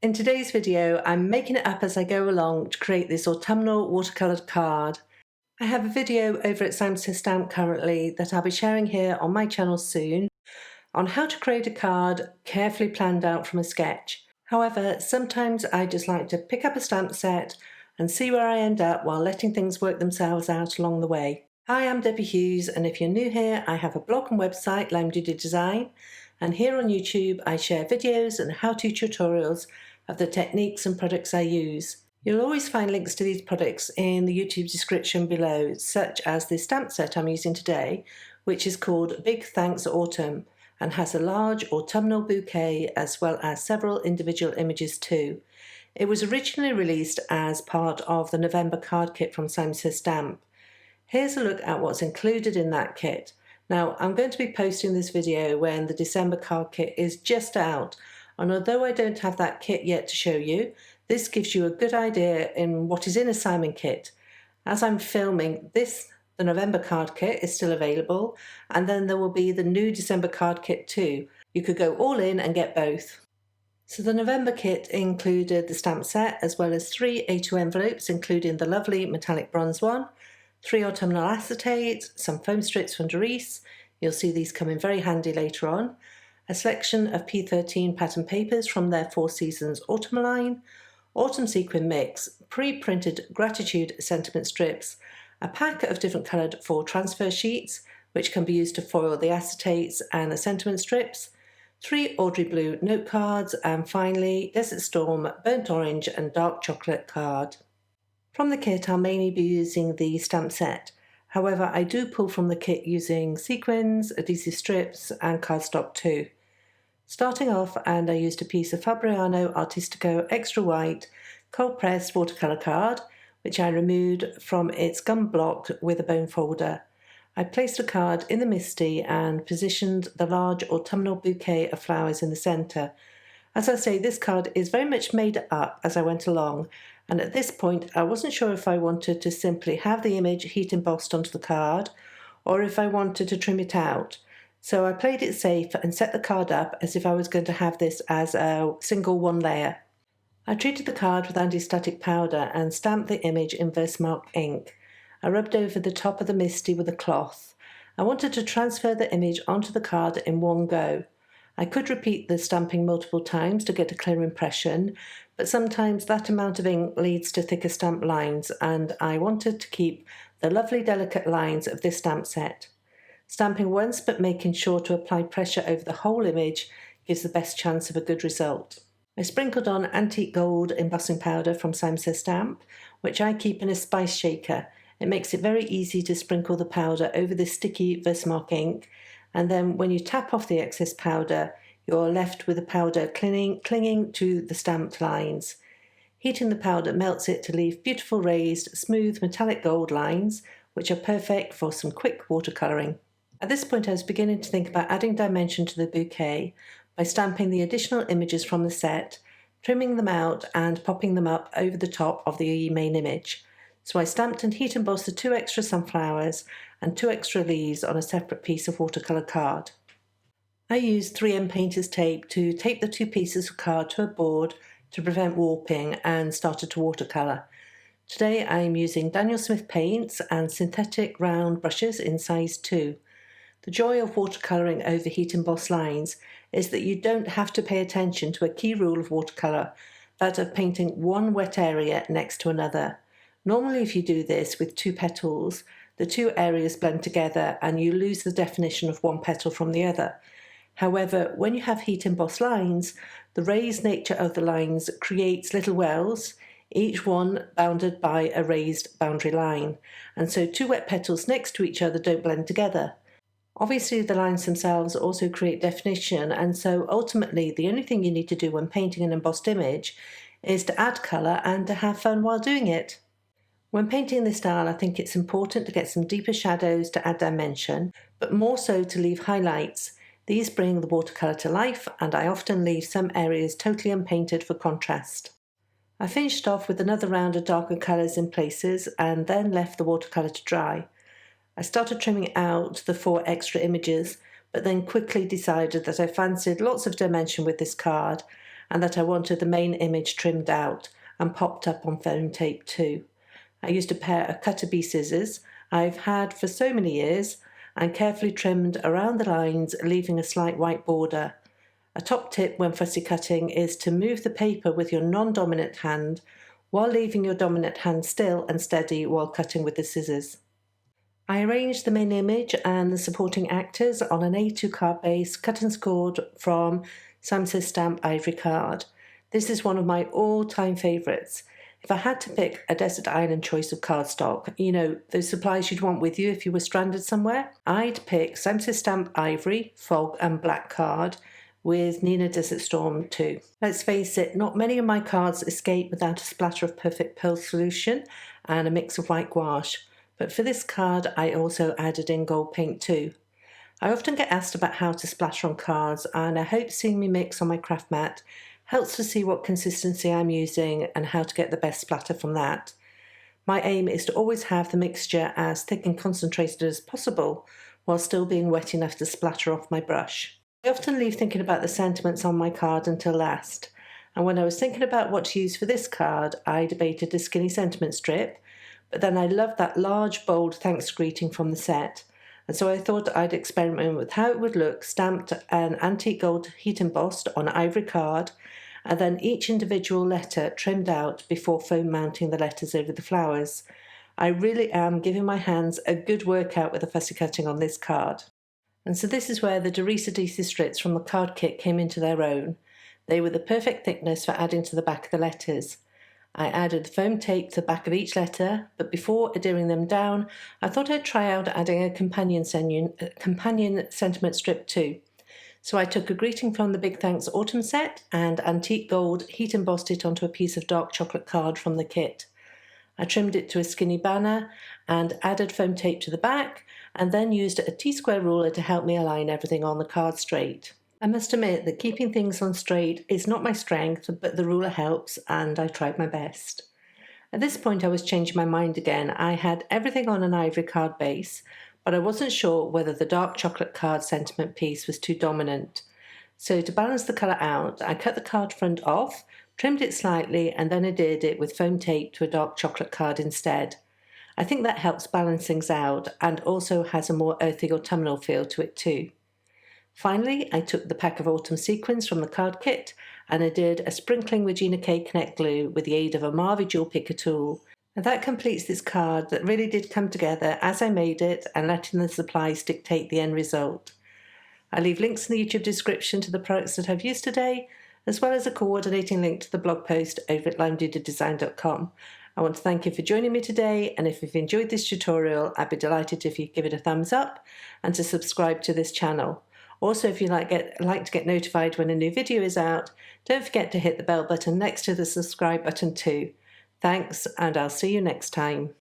In today's video, I'm making it up as I go along to create this autumnal watercoloured card. I have a video over at Sam Says Stamp currently that I'll be sharing here on my channel soon on how to create a card carefully planned out from a sketch. However, sometimes I just like to pick up a stamp set and see where I end up while letting things work themselves out along the way. Hi, I'm Debbie Hughes, and if you're new here, I have a blog and website, Lime Doodle Design, and here on YouTube I share videos and how-to tutorials of the techniques and products I use. You'll always find links to these products in the YouTube description below, such as the stamp set I'm using today, which is called Big Thanks Autumn and has a large autumnal bouquet as well as several individual images too. It was originally released as part of the November card kit from Sam Says Stamp. Here's a look at what's included in that kit. Now, I'm going to be posting this video when the December card kit is just out, and although I don't have that kit yet to show you, this gives you a good idea in what is in a Simon kit. As I'm filming this, the November card kit is still available, and then there will be the new December card kit too. You could go all in and get both. So the November kit included the stamp set as well as 3 A2 envelopes, including the lovely metallic bronze one, 3 autumnal acetates, some foam strips from Darice. You'll see these come in very handy later on. A selection of P13 pattern papers from their Four Seasons autumn line, autumn sequin mix, pre-printed gratitude sentiment strips, a pack of different coloured fall transfer sheets, which can be used to foil the acetates and the sentiment strips, 3 Audrey Blue note cards, and finally Desert Storm burnt orange and dark chocolate card. From the kit I'll mainly be using the stamp set. However, I do pull from the kit using sequins, adhesive strips and cardstock too. Starting off, and I used a piece of Fabriano Artistico Extra White cold pressed watercolour card, which I removed from its gum block with a bone folder. I placed the card in the MISTI and positioned the large autumnal bouquet of flowers in the centre. As I say, this card is very much made up as I went along, and at this point I wasn't sure if I wanted to simply have the image heat embossed onto the card or if I wanted to trim it out. So I played it safe and set the card up as if I was going to have this as a single one layer. I treated the card with anti-static powder and stamped the image in Versamark ink. I rubbed over the top of the MISTI with a cloth. I wanted to transfer the image onto the card in one go. I could repeat the stamping multiple times to get a clear impression, but sometimes that amount of ink leads to thicker stamp lines, and I wanted to keep the lovely delicate lines of this stamp set. Stamping once but making sure to apply pressure over the whole image gives the best chance of a good result. I sprinkled on antique gold embossing powder from Sam Says Stamp, which I keep in a spice shaker. It makes it very easy to sprinkle the powder over the sticky Versamark ink, and then when you tap off the excess powder, you're left with the powder clinging to the stamped lines. Heating the powder melts it to leave beautiful raised, smooth metallic gold lines, which are perfect for some quick watercolouring. At this point I was beginning to think about adding dimension to the bouquet by stamping the additional images from the set, trimming them out and popping them up over the top of the main image. So I stamped and heat embossed the 2 extra sunflowers and 2 extra leaves on a separate piece of watercolour card. I used 3M painter's tape to tape the 2 pieces of card to a board to prevent warping and started to watercolour. Today I am using Daniel Smith paints and synthetic round brushes in size 2. The joy of watercolouring over heat embossed lines is that you don't have to pay attention to a key rule of watercolour, that of painting one wet area next to another. Normally if you do this with 2 petals, the 2 areas blend together and you lose the definition of one petal from the other. However, when you have heat embossed lines, the raised nature of the lines creates little wells, each one bounded by a raised boundary line, and so 2 wet petals next to each other don't blend together. Obviously the lines themselves also create definition, and so ultimately the only thing you need to do when painting an embossed image is to add colour and to have fun while doing it. When painting this style, I think it's important to get some deeper shadows to add dimension, but more so to leave highlights. These bring the watercolour to life, and I often leave some areas totally unpainted for contrast. I finished off with another round of darker colours in places and then left the watercolour to dry. I started trimming out the 4 extra images, but then quickly decided that I fancied lots of dimension with this card, and that I wanted the main image trimmed out and popped up on foam tape too. I used a pair of Cutter Bee scissors I've had for so many years and carefully trimmed around the lines, leaving a slight white border. A top tip when fussy cutting is to move the paper with your non-dominant hand while leaving your dominant hand still and steady while cutting with the scissors. I arranged the main image and the supporting actors on an A2 card base cut and scored from Sam Says Stamp ivory card. This is one of my all-time favourites. If I had to pick a desert island choice of cardstock, you know, those supplies you'd want with you if you were stranded somewhere, I'd pick Sam Says Stamp ivory, fog and black card with Neenah Desert Storm too. Let's face it, not many of my cards escape without a splatter of Perfect Pearl solution and a mix of white gouache, but for this card I also added in gold paint too. I often get asked about how to splatter on cards, and I hope seeing me mix on my craft mat helps to see what consistency I'm using and how to get the best splatter from that. My aim is to always have the mixture as thick and concentrated as possible while still being wet enough to splatter off my brush. I often leave thinking about the sentiments on my card until last, and when I was thinking about what to use for this card, I debated a skinny sentiment strip, but then I loved that large, bold thanks greeting from the set, and so I thought I'd experiment with how it would look stamped and antique gold heat embossed on ivory card, and then each individual letter trimmed out before foam mounting the letters over the flowers. I really am giving my hands a good workout with the fussy cutting on this card. And so this is where the Dorisa DC strips from the card kit came into their own. They were the perfect thickness for adding to the back of the letters. I added foam tape to the back of each letter, but before adhering them down, I thought I'd try out adding a companion sentiment strip too. So I took a greeting from the Big Thanks Autumn set and antique gold heat embossed it onto a piece of dark chocolate card from the kit. I trimmed it to a skinny banner and added foam tape to the back, and then used a T-square ruler to help me align everything on the card straight. I must admit that keeping things on straight is not my strength, but the ruler helps, and I tried my best. At this point I was changing my mind again. I had everything on an ivory card base, but I wasn't sure whether the dark chocolate card sentiment piece was too dominant. So to balance the colour out, I cut the card front off, trimmed it slightly, and then adhered it with foam tape to a dark chocolate card instead. I think that helps balance things out and also has a more earthy autumnal feel to it too. Finally, I took the pack of autumn sequins from the card kit and adhered a sprinkling Regina K Connect glue with the aid of a Marvy jewel picker tool. And that completes this card that really did come together as I made it and letting the supplies dictate the end result. I'll leave links in the YouTube description to the products that I've used today, as well as a coordinating link to the blog post over at limedoodledesign.com. I want to thank you for joining me today, and if you've enjoyed this tutorial, I'd be delighted if you give it a thumbs up and to subscribe to this channel. Also, if you'd like to get notified when a new video is out, don't forget to hit the bell button next to the subscribe button too. Thanks, and I'll see you next time.